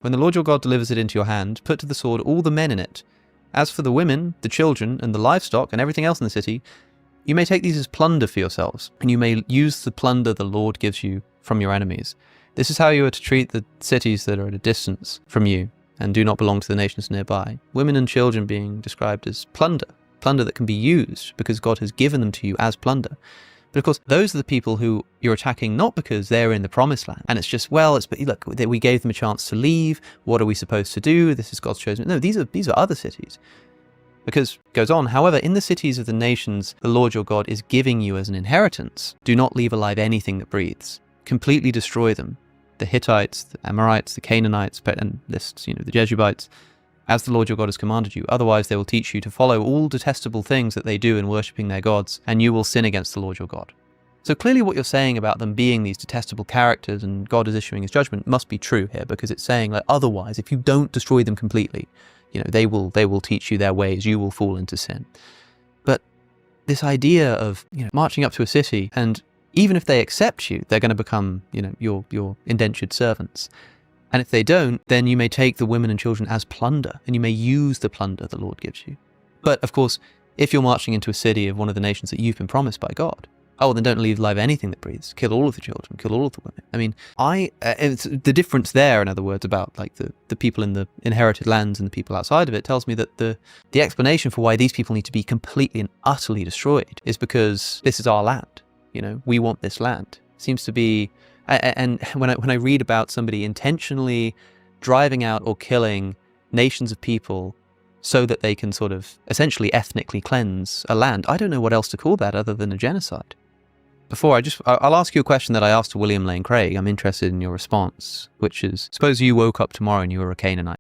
When the Lord your God delivers it into your hand, put to the sword all the men in it. As for the women, the children, and the livestock, and everything else in the city, you may take these as plunder for yourselves, and you may use the plunder the Lord gives you from your enemies. This is how you are to treat the cities that are at a distance from you, and do not belong to the nations nearby. Women and children being described as plunder that can be used because God has given them to you as plunder. But of course, those are the people who you're attacking not because they're in the promised land. And it's just, look, we gave them a chance to leave. What are we supposed to do? This is God's chosen. No, these are other cities. Because it goes on, however, in the cities of the nations the Lord your God is giving you as an inheritance, do not leave alive anything that breathes. Completely destroy them. The Hittites, the Amorites, the Canaanites, and lists, the Jebusites, as the Lord your God has commanded you. Otherwise they will teach you to follow all detestable things that they do in worshipping their gods, and you will sin against the Lord your God. So clearly what you're saying about them being these detestable characters and God is issuing his judgment must be true here, because it's saying, like, otherwise, if you don't destroy them completely, they will teach you their ways, you will fall into sin. But this idea of, marching up to a city, and even if they accept you, they're going to become, your indentured servants. And if they don't, then you may take the women and children as plunder, and you may use the plunder the Lord gives you. But of course, if you're marching into a city of one of the nations that you've been promised by God, then don't leave alive anything that breathes. Kill all of the children, kill all of the women. I mean, it's the difference there, in other words, about like the people in the inherited lands and the people outside of it, tells me that the explanation for why these people need to be completely and utterly destroyed is because this is our land. We want this land. Seems to be. And when I read about somebody intentionally driving out or killing nations of people so that they can sort of essentially ethnically cleanse a land, I don't know what else to call that other than a genocide. I'll ask you a question that I asked to William Lane Craig. I'm interested in your response, which is, suppose you woke up tomorrow and you were a Canaanite.